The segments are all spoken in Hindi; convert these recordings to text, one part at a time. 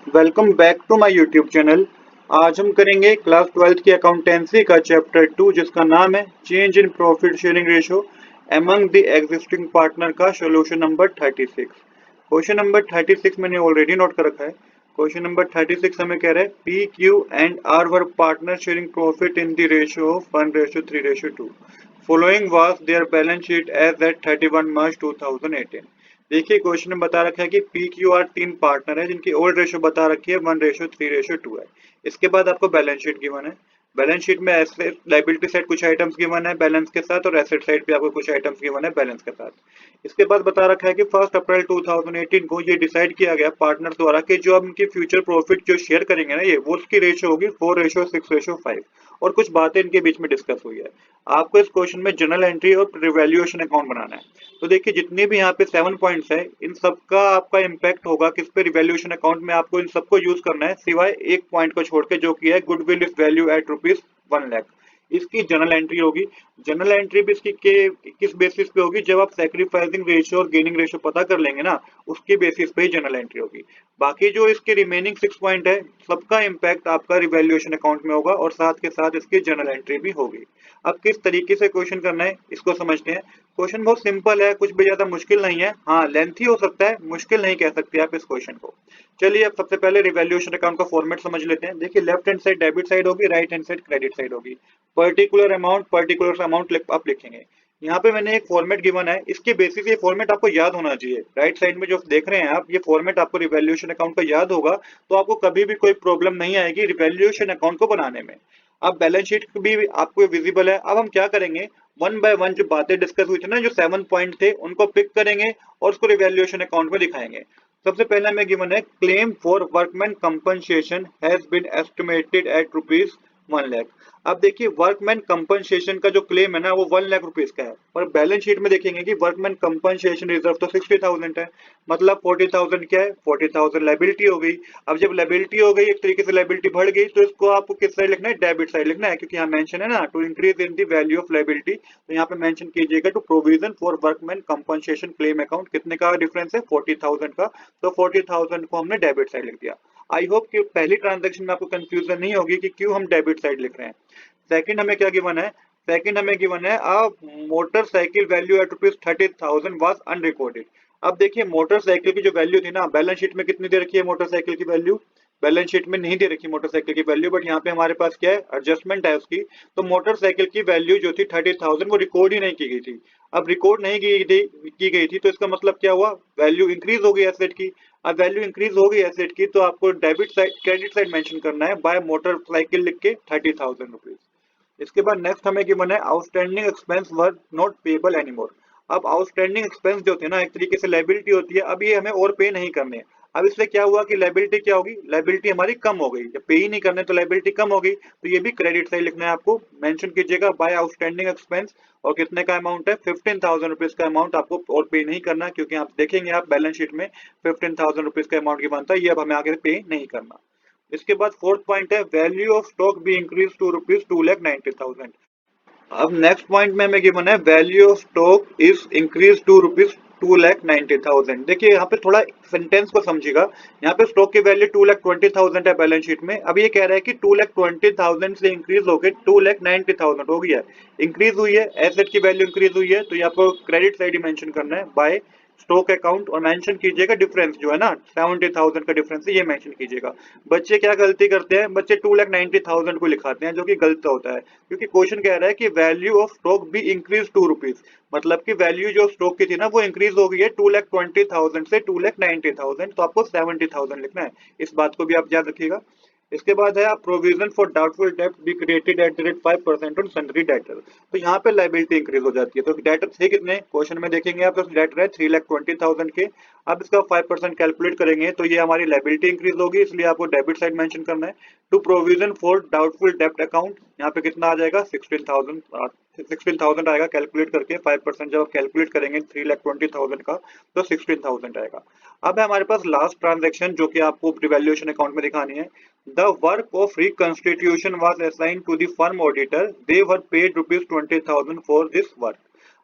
Welcome back to my YouTube channel. आज हम करेंगे क्लास 12th की अकाउंटेंसी का चैप्टर 2 जिसका नाम है change in profit sharing ratio among the existing partner का सॉल्यूशन नंबर 36। क्वेश्चन नंबर 36 मैंने ऑलरेडी नोट कर रखा है। क्वेश्चन नंबर 36 हमें कह रहा है P Q and R were partner sharing profit in the ratio of 1:3:2। Following was their balance sheet as at 31 March 2018। देखिए क्वेश्चन में बता रखा है कि पी क्यू आर तीन पार्टनर है जिनकी ओल्ड रेशियो बता रखी है 1:3:2 है। इसके बाद आपको बैलेंस शीट गिवन है। बैलेंस शीट में एसेट लायबिलिटी साइड कुछ आइटम्स गिवन है बैलेंस के साथ और एसेट साइड पे आपको कुछ आइटम्स गिवन है बैलेंस के साथ। इसके बाद बता रखा है कि 1 अप्रैल 2018 को ये डिसाइड किया गया पार्टनर द्वारा कि जो अब इनकी फ्यूचर प्रॉफिट जो शेयर करेंगे ना ये वो उसकी रेशियो होगी 4:6:5 और कुछ बातें इनके बीच में डिस्कस हुई है। आपको इस क्वेश्चन में जर्नल एंट्री और रिवैल्यूएशन अकाउंट बनाना है। तो देखिए जितने भी यहाँ पे 7 पॉइंट्स है इन सबका आपका इम्पैक्ट होगा किस पे, रिवैल्यूएशन अकाउंट में आपको इन सबको यूज करना है सिवाय एक पॉइंट को छोड़ के जो कि है गुडविल इज वैल्यू एट ₹1,00,000। इसकी जर्नल एंट्री होगी। जर्नल एंट्री भी इसकी के किस बेसिस पे होगी, जब आप सैक्रिफाइसिंग रेशियो और गेनिंग रेशियो पता कर लेंगे ना उसके बेसिस पे ही जर्नल एंट्री होगी। बाकी जो इसके रिमेनिंग 6 पॉइंट है सबका इम्पैक्ट आपका रिवैल्यूएशन अकाउंट में होगा और साथ के साथ इसकी जर्नल एंट्री भी होगी। अब किस तरीके से क्वेश्चन करना है इसको समझते हैं। क्वेश्चन बहुत सिंपल है, कुछ भी ज्यादा मुश्किल नहीं है। हाँ लेंथी हो सकता है, मुश्किल नहीं कह सकते आप इस क्वेश्चन को। चलिए अब सबसे पहले रिवैल्यूएशन अकाउंट का फॉर्मेट समझ लेते हैं। देखिए left hand side debit side होगी, right hand side credit side होगी। पर्टिकुलर अमाउंट आप लिखेंगे। यहाँ पे मैंने एक फॉर्मेट गिवन है, इसके बेसिस ये फॉर्मेट आपको याद होना चाहिए। राइट साइड में जो देख रहे हैं आप ये फॉर्मेट आपको रिवैल्यूएशन अकाउंट का याद होगा तो आपको कभी भी कोई प्रॉब्लम नहीं आएगी रिवैल्यूएशन अकाउंट को बनाने में। अब बैलेंस शीट भी आपको विजिबल है। अब हम क्या करेंगे, वन बाय वन जो बातें डिस्कस हुई थी ना, जो 7 पॉइंट थे उनको पिक करेंगे और उसको रिवैल्यूएशन अकाउंट में दिखाएंगे। सबसे पहले हमें गिवन है claim for workman compensation has been estimated at ₹1,00,000। अब देखिए वर्कमैन कंपनसेशन का जो क्लेम है ना वो 1,00,000 का है और बैलेंस शीट में देखेंगे कि वर्कमैन कंपनसेशन रिजर्व तो 60,000 है। मतलब 40,000 क्या है, 40,000 लाइबिलिटी हो गई। अब जब लाइबिलिटी हो गई एक तरीके से लाइबिलिटी बढ़ गई तो इसको आपको किस साइड लिखना है, डेबिट साइड लिखना है, क्योंकि यहाँ मेंशन है ना to increase in the value of liability. तो यहाँ पे मेंशन कीजिएगा to provision for workman compensation claim account. कितने का डिफरेंस है, 40,000 का। तो 40,000 को हमने डेबिट साइड लिख दिया। आई होप कि पहली ट्रांजेक्शन में आपको कंफ्यूजन नहीं होगी कि क्यों हम डेबिट साइड लिख रहे हैं। सेकंड हमें क्या गिवन है, सेकंड हमें गिवन है a motorcycle value at ₹30,000 was unrecorded. अब देखिए मोटरसाइकिल की जो वैल्यू थी ना बैलेंस शीट में कितनी दे रखी है मोटरसाइकिल की वैल्यू, बैलेंस शीट में नहीं दे रखी मोटरसाइकिल की वैल्यू, बट यहाँ पे हमारे पास क्या है एडजस्टमेंट है उसकी। तो मोटरसाइकिल की वैल्यू जो थी 30,000 वो रिकॉर्ड ही नहीं की गई थी। अब रिकॉर्ड नहीं की गई थी तो इसका मतलब क्या हुआ, वैल्यू इंक्रीज हो गई एसेट की। अब वैल्यू इंक्रीज हो गई एसेट की तो आपको debit side credit side mention करना है बाय मोटरसाइकिल लिख के ₹30,000। इसके बाद नेक्स्ट हमें गिवन है outstanding expense were not payable anymore. अब आउटस्टैंडिंग एक्सपेंस जो थे ना एक तरीके से लाइबिलिटी होती है, अब ये हमें और पे नहीं करने। अब इससे क्या हुआ कि लाइबिलिटी क्या होगी, लाइबिलिटी हमारी कम हो गई। जब पे ही नहीं करने तो लाइबिलिटी कम हो गई तो ये भी क्रेडिट साइड लिखना है आपको। मेंशन कीजिएगा बाय आउटस्टैंडिंग एक्सपेंस और कितने का अमाउंट है, ₹15,000 का अमाउंट आपको और पे नहीं करना, क्योंकि आप देखेंगे आप बैलेंस शीट में ₹15,000 का अमाउंट की बनता है, ये अब हमें आगे पे नहीं करना। इसके बाद फोर्थ पॉइंट है value of stock be increase to ₹2,90,000। अब नेक्स्ट पॉइंट में हमें गिवन है value of stock is increase to ₹2,90,000। देखिए यहाँ पे थोड़ा सेंटेंस को समझिएगा। यहाँ पे स्टॉक की वैल्यू 2,20,000 है बैलेंस शीट में। अब ये कह रहा है कि 2,20,000 से इंक्रीज होकर 2,90,000 हो गया है, इंक्रीज हुई है, एसेट की वैल्यू इंक्रीज हुई है। तो ये आपको क्रेडिट साइड ही मेंशन करना है बाय स्टॉक अकाउंट और मेंशन कीजिएगा डिफरेंस जो है ना 70,000 का डिफरेंस है ये मेंशन कीजिएगा। बच्चे क्या गलती करते हैं, बच्चे 2,90,000 को लिखाते हैं जो कि गलत होता है, क्योंकि क्वेश्चन कह रहा है कि वैल्यू ऑफ स्टॉक भी इंक्रीज ₹2। मतलब कि वैल्यू जो स्टॉक की थी ना वो इंक्रीज हो गई है 2,20,000 से 2,90,000, तो आपको 70,000 लिखना है। इस बात को भी आप याद रखिएगा। इसके बाद है प्रोविजन फॉर डाउटफुल डेब्ट be created at the rate 5% on sundry debtor. तो यहाँ पे लाइबिलिटी इंक्रीज हो जाती है। तो डेटर थे कितने, क्वेश्चन में देखेंगे आप, तो डेटर है 3,20,000 के। अब इसका 5% कैलकुलेट करेंगे तो ये हमारी लाइबिलिटी इंक्रीज होगी, इसलिए आपको डेबिट साइड मेंशन करना है। टू प्रोविजन फॉर डाउटफुल डेब्ट अकाउंट, यहाँ पे कितना आ जाएगा 16,000 आएगा कैलकुलेट करके। 5% जब आप कैलकुलेट करेंगे 3,20,000 का तो 16,000 आएगा। अब है हमारे पास लास्ट ट्रांजेक्शन जो कि आपको रिवैल्यूएशन अकाउंट में दिखानी है। The work of reconstitution was assigned to the firm auditor, they were paid ₹20,000 for this work.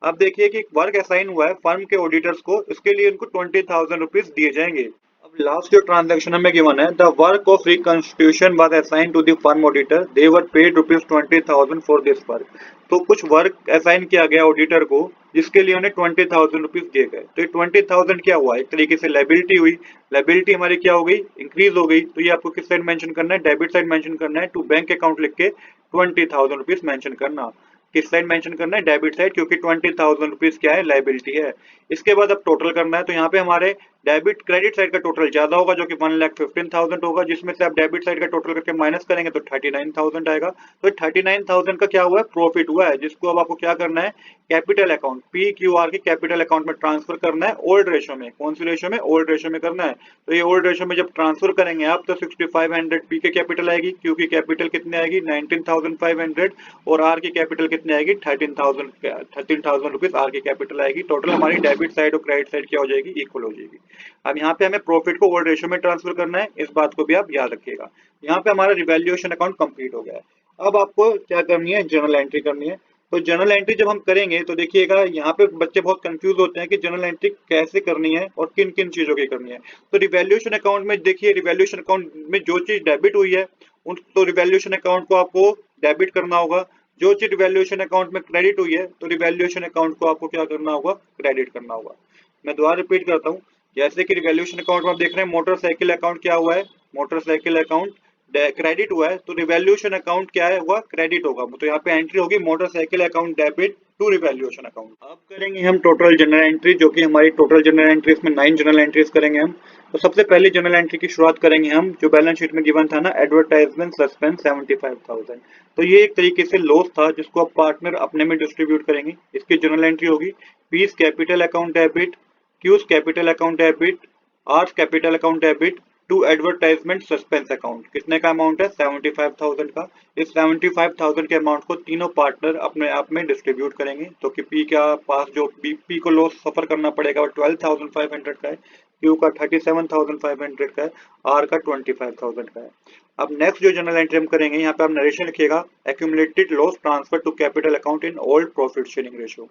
अब देखिए कि वर्क असाइन हुआ है फर्म के ऑडिटर्स को, इसके लिए उनको ₹20,000 दिए जाएंगे। अब लास्ट जो ट्रांजैक्शन हमें गिवन है, the work of reconstitution was assign to the firm auditor, they were paid ₹20,000 for this work. तो कुछ वर्क असाइन किया गया ऑडिटर को जिसके लिए उन्हें ₹20,000 दिए गए। तो ये 20,000 क्या हुआ, एक तरीके से लायबिलिटी हुई। लायबिलिटी हमारी क्या हो गई, इंक्रीज हो गई। तो ये आपको किस साइड मेंशन करना है, डेबिट साइड मेंशन करना है। टू बैंक अकाउंट लिख के ₹20,000 मेंशन करना। किस साइड मेंशन करना है, डेबिट साइड, क्योंकि ₹20,000 क्या है, लायबिलिटी है। इसके बाद अब टोटल करना है, तो यहाँ पे हमारे डेबिट क्रेडिट साइड का टोटल ज्यादा होगा जो कि 1,15,000 होगा, जिसमें से आप डेबिट साइड का टोटल करके माइनस करेंगे तो 39,000 आएगा। तो 39,000 का क्या हुआ है, प्रॉफिट हुआ है, जिसको अब आपको क्या करना है, कैपिटल अकाउंट PQR की कैपिटल अकाउंट में ट्रांसफर करना है ओल्ड रेशो में। कौन सी रेशो में, ओल्ड रेशो में करना है। तो ये ओल्ड रेशो में जब ट्रांसफर करेंगे आप तो 6500 P के कैपिटल आएगी, क्यू की कैपिटल कितनी आएगी 19,500 और आर की कैपिटल कितनी आएगी 13,000 रुपीज आर की कैपिटल आएगी। टोटल हमारी डेबिट साइड और क्रेडिट साइड क्या हो जाएगी, इक्वल हो जाएगी। अब यहाँ पे हमें प्रॉफिट को ओल्ड रेशियो में ट्रांसफर करना है, इस बात को भी आप याद रखिएगा। यहाँ पे हमारा रिवैल्यूएशन अकाउंट कंप्लीट हो गया है। अब आपको क्या करनी है, जर्नल एंट्री करनी है। तो जर्नल एंट्री जब हम करेंगे तो देखिएगा यहाँ पे बच्चे बहुत कंफ्यूज होते हैं कि जर्नल एंट्री कैसे करनी है और किन किन चीजों की करनी है। तो रिवैल्यूएशन अकाउंट में देखिए, रिवैल्यूएशन अकाउंट में जो चीज डेबिट हुई है उन तो रिवैल्यूएशन अकाउंट को आपको डेबिट करना होगा। जो चीज रिवैल्यूएशन अकाउंट में क्रेडिट हुई है तो रिवैल्यूएशन अकाउंट को आपको क्या करना होगा, क्रेडिट करना होगा। मैं दोबारा रिपीट करता हूँ। जैसे कि रिवैल्यूएशन अकाउंट में आप देख रहे हैं मोटरसाइकिल अकाउंट क्या हुआ है, मोटरसाइकिल अकाउंट क्रेडिट हुआ है, तो रिवैल्यूएशन अकाउंट क्या है, हुआ क्रेडिट होगा। तो यहाँ पे एंट्री होगी motorcycle account debit to revaluation account. अब करेंगे हम टोटल जनरल एंट्री, जो कि हमारी टोटल जनरल एंट्री इसमें 9 जनरल एंट्रीज करेंगे हम। तो सबसे पहली जनरल एंट्री की शुरुआत करेंगे हम, जो बैलेंस शीट में गिवन था ना, एडवर्टाइजमेंट सस्पेंस 75,000। तो ये एक तरीके से लॉस था जिसको अब पार्टनर अपने में डिस्ट्रीब्यूट करेंगे। इसकी जनरल एंट्री होगी P's capital account debit, Q's capital account debit, R's capital account debit to advertisement suspense account. कितने का अमाउंट है, 75,000 का। इस 75,000 के अमाउंट को तीनों पार्टनर अपने आप में डिस्ट्रीब्यूट करेंगे। तो कि पी का पास जो पी को लॉस सफर करना पड़ेगा वो 12,500 का है, क्यू का 37,500 का है, आर का 25,000 का है। अब नेक्स्ट जो जनरल एंट्री हम करेंगे, यहाँ पे आप नरेशन लिखिएगा, accumulated loss transfer to capital account in old profit sharing ratio.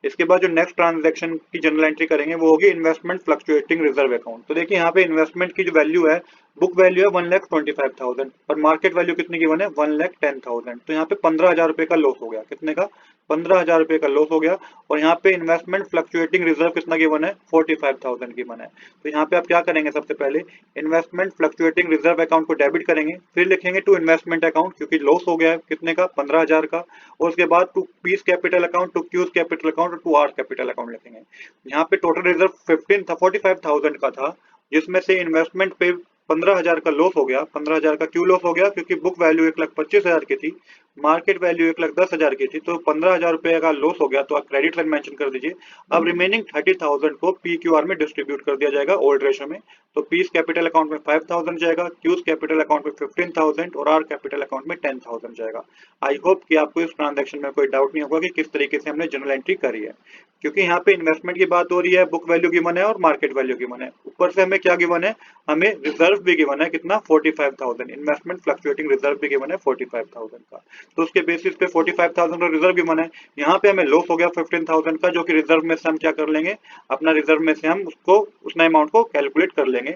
इसके बाद जो नेक्स्ट ट्रांजैक्शन की जनरल एंट्री करेंगे वो होगी इन्वेस्टमेंट फ्लक्चुएटिंग रिजर्व अकाउंट। तो देखिए यहाँ पे इन्वेस्टमेंट की जो वैल्यू है, बुक वैल्यू है 1,25,000 और मार्केट वैल्यू कितनी गिवन है 1,10,000। तो यहाँ पे 15,000 रुपए का लॉस हो गया। कितने का, 15,000 रुपए का लॉस हो गया। और यहाँ पे इन्वेस्टमेंट फ्लक्चुएटिंग रिजर्व कितना गिवन है, 45,000 गिवन है। तो यहाँ पे आप क्या करेंगे, सबसे पहले इन्वेस्टमेंट फ्लक्चुएटिंग रिजर्व अकाउंट को डेबिट करेंगे, फिर लिखेंगे टू इन्वेस्टमेंट अकाउंट क्योंकि लॉस हो गया है कितने का, 15,000 का। और उसके बाद to P's capital account, to Q's capital account और टू आर कैपिटल अकाउंट लिखेंगे। यहाँ पे टोटल रिजर्व 15 था, 45,000 का था, जिसमें से इन्वेस्टमेंट पे 15,000 का लॉस हो गया। 15,000 का क्यों लॉस हो गया, क्योंकि बुक वैल्यू 1,25,000 की थी, मार्केट वैल्यू 1,10,000 की थी, तो 15,000 रुपए का लॉस हो गया। तो आप क्रेडिट साइड मेंशन कर दीजिए। अब रिमेनिंग 30,000 को PQR में डिस्ट्रीब्यूट कर दिया जाएगा ओल्ड रेशो में। तो पीस कैपिटल अकाउंट में 5,000 जाएगा, क्यूज कैपिटल अकाउंट में 15,000 और आर कैपिटल अकाउंट में 10,000 जाएगा। आई होप कि आपको इस ट्रांजैक्शन में कोई डाउट नहीं होगा कि किस तरीके से हमने जनरल एंट्री करी है, क्योंकि यहाँ पे इन्वेस्टमेंट की बात हो रही है, बुक वैल्यू गिवन है और मार्केट वैल्यू गिवन है। ऊपर से हमें क्या गिवन है, हमें रिजर्व भी गिवन है कितना, 45,000। इन्वेस्टमेंट फ्लक्चुएटिंग रिजर्व भी गिवन है 45,000 का। तो उसके बेसिस पे 45,000 का रिजर्व गिवन है। यहाँ पे हमें लॉस हो गया 15,000 का, जो कि रिजर्व में से हम क्या कर लेंगे, अपना रिजर्व में से हम उसको उतना अमाउंट को कैलकुलेट कर लेंगे।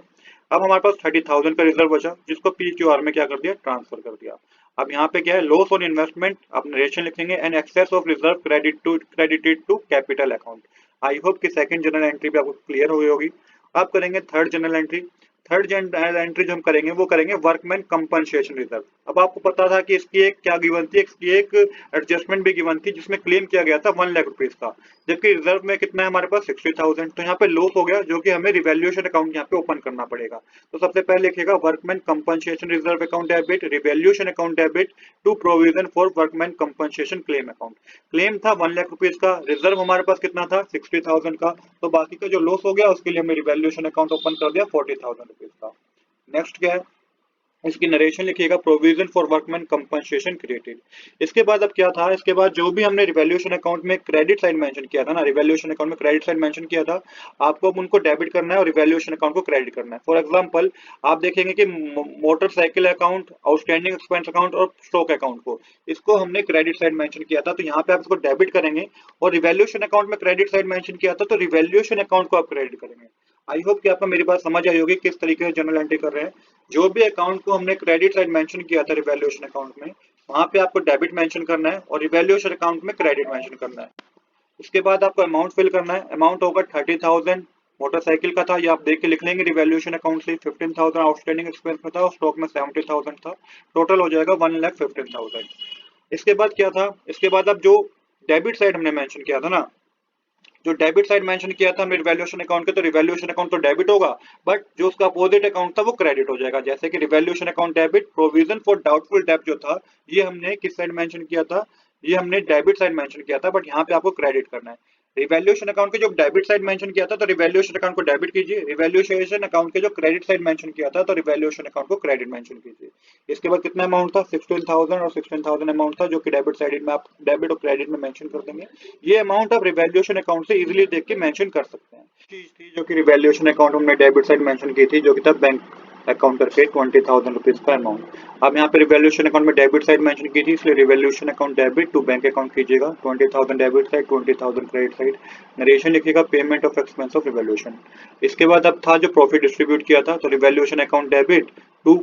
अब हमारे पास 30,000 का रिजर्व बचा, जिसको PQR में क्या कर दिया, ट्रांसफर कर दिया। अब यहाँ पे क्या है, लॉस ऑन इन्वेस्टमेंट, आप नरेशन लिखेंगे and excess of reserve credited to capital account. I hope कि सेकंड जनरल एंट्री भी आपको क्लियर हो गई होगी। अब करेंगे third journal entry. Third journal entry जो हम करेंगे वो करेंगे वर्कमैन कंपनसेशन रिजर्व। अब आपको पता था कि इसकी एक क्या गिवन थी, इसकी एक एडजस्टमेंट भी गिवन थी जिसमें क्लेम किया गया था 1 लाख रुपीज का, जबकि रिजर्व में कितना है हमारे पास 60,000। तो यहाँ पे लॉस हो गया, जो कि हमें रिवैल्यूएशन अकाउंट यहाँ पे ओपन करना पड़ेगा। तो सबसे पहले लिखेगा workman compensation reserve account debit, revaluation account debit to provision for workman compensation claim account. Claim था 1 लाख रुपीज का, रिजर्व हमारे पास कितना था 60,000 का, तो बाकी का जो लॉस हो गया उसके लिए हमें रिवैल्यूएशन अकाउंट ओपन कर दिया 40,000 रुपीज का। नेक्स्ट क्या है, इसकी नरेशन लिखिएगा provision for workman compensation created. इसके बाद अब क्या था, इसके बाद जो भी हमने रिवैल्यूएशन अकाउंट में क्रेडिट साइड मेंशन किया था ना, रिवैल्यूएशन अकाउंट में क्रेडिट साइड मेंशन किया था, आपको अब उनको डेबिट करना है और रिवैल्यूएशन अकाउंट को क्रेडिट करना है। फॉर एग्जांपल आप देखेंगे कि motorcycle account, outstanding expense account और स्टॉक अकाउंट को, इसको हमने क्रेडिट साइड मेंशन किया था, तो यहाँ पे आप इसको डेबिट करेंगे। और रिवैल्यूएशन अकाउंट में क्रेडिट साइड मेंशन किया था, तो रिवैल्यूएशन अकाउंट को आप क्रेडिट करेंगे। आई होप कि आपको मेरी बात समझ आई होगी किस तरीके से जर्नल एंट्री कर रहे हैं। जो भी अकाउंट को हमने क्रेडिट साइड मेंशन किया था रिवैल्यूएशन अकाउंट में, वहां पे आपको डेबिट मेंशन करना है और रिवैल्यूएशन अकाउंट में क्रेडिट मेंशन करना है। इसके बाद आपको अमाउंट फिल करना है। अमाउंट होगा 30,000 मोटरसाइकिल का था, ये आप देख के लिख लेंगे रिवैल्यूएशन अकाउंट से। 15,000 आउटस्टैंडिंग एक्सपेंस में था और स्टॉक में 70,000 था। टोटल हो जाएगा 1,15,000। इसके बाद क्या था, इसके बाद अब जो डेबिट साइड हमने मेंशन किया था ना, जो डेबिट साइड मेंशन किया था हमने रिवैल्यूएशन अकाउंट के, तो रिवैल्यूएशन अकाउंट तो डेबिट होगा, बट जो उसका अपोजिट अकाउंट था वो क्रेडिट हो जाएगा। जैसे कि revaluation account debit, provision for doubtful डेब्ट जो था, ये हमने किस साइड मेंशन किया था, ये हमने डेबिट साइड मेंशन किया था, बट यहाँ पे आपको क्रेडिट करना है। रिवैल्यूएशन अकाउंट के जो डेबिट साइड मेंशन किया था तो रिवैल्यूएशन अकाउंट को डेबिट कीजिए। रिवैल्यूएशन अकाउंट के जो क्रेडिट साइड मेंशन किया था तो रिवैल्यूएशन अकाउंट को क्रेडिट मेंशन कीजिए। इसके बाद कितना अमाउंट था, 16,000 और 16,000 अमाउंट था, जो कि डेबिट साइड में आप डेबिट और क्रेडिट में मेंशन कर देंगे। ये अमाउंट आप रिवैल्यूएशन अकाउंट से इजीली देख के मेंशन कर सकते हैं। चीज थी जो कि रिवैल्यूएशन अकाउंट हमने डेबिट साइड मेंशन की थी, जो कि था बैंक अकाउंट करके 20,000 रुपीज का अमाउंट। अब यहाँ पे रिवैल्यूएशन अकाउंट में डेबिट साइड मेंशन की थी, इसलिए revaluation account debit to bank account कीजिएगा। 20,000 debit side, 20,000 credit side. Narration लिखिएगा payment of expense of revaluation. इसके बाद अब था जो प्रॉफिट डिस्ट्रीब्यूट किया था, तो revaluation account debit to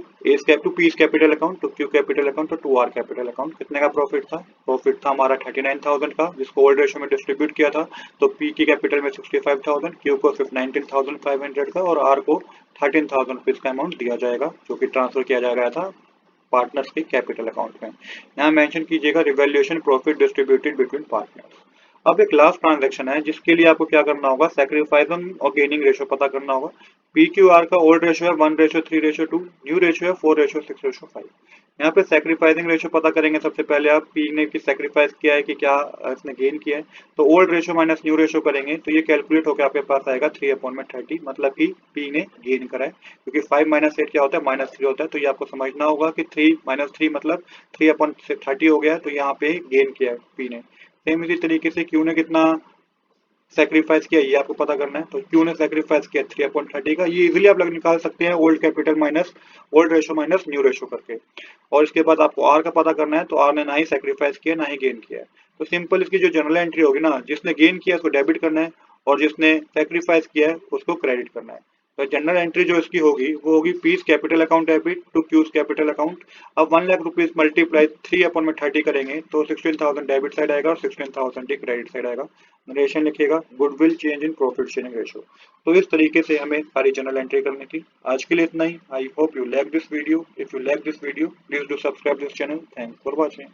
to P's capital account, to Q capital account, to R capital account. कितने का प्रॉफिट था, प्रॉफिट था हमारा 39,000 का, जिसको ओल्ड रेशियो में डिस्ट्रीब्यूट किया था। तो पी की कैपिटल में 65,000, क्यू को सिर्फ 19,500 का और आर को 13,000 रुपीज का अमाउंट दिया जाएगा, जो कि ट्रांसफर किया जा रहा था पार्टनर्स के कैपिटल अकाउंट में। यहाँ मेंशन कीजिएगा revaluation profit distributed between partners. अब एक लास्ट ट्रांजैक्शन है जिसके लिए आपको क्या करना होगा, सैक्रिफाइसिंग और गेनिंग रेशियो पता करना होगा। पी क्यू आर का ओल्ड रेशियो है 1:3:2, न्यू रेशियो है 4:6:5। यहाँ पे सैक्रिफाइसिंग रेशियो पता करेंगे। सबसे पहले आप पी ने की सैक्रिफाइस किया है कि क्या इसने गेन किया है, तो old ratio minus new ratio करेंगे तो ये कैलकुलेट होकर आपके पास आएगा 3/30, मतलब कि पी ने गेन करा है, क्योंकि 5 - 8 क्या होता है, -3 होता है। तो ये आपको समझना होगा कि 3 - 3 मतलब 3/30 हो गया, तो यहाँ पे गेन किया है पी ने। सेम इसी तरीके से क्यू ने कितना सेक्रीफाइस किया, ये आपको पता करना है। तो क्यू ने सेक्रीफाइस किया 3/30 का, ये इजीली आप लोग निकाल सकते हैं old capital minus old ratio minus new ratio करके। और इसके बाद आपको आर का पता करना है, तो आर ने ना ही सेक्रीफाइस किया ना ही गेन किया है। तो सिंपल इसकी जो जनरल एंट्री होगी ना, जिसने गेन किया उसको डेबिट करना है और जिसने सेक्रीफाइस किया है उसको क्रेडिट करना है। तो जनरल एंट्री जो इसकी होगी वो होगी P's capital account debit to Q's capital account. अब 1,00,000 रुपीज मल्टीप्लाई 3/30 करेंगे तो 16,000 डेबिट साइड आएगा और 16,000 ही क्रेडिट साइड आएगा। नरेशन लिखिएगा goodwill change in profit sharing ratio. तो इस तरीके से हमें सारी जनरल एंट्री करनी थी। आज के लिए इतना ही। I hope you like this video. If you like this video please do subscribe this channel. Thanks for watching.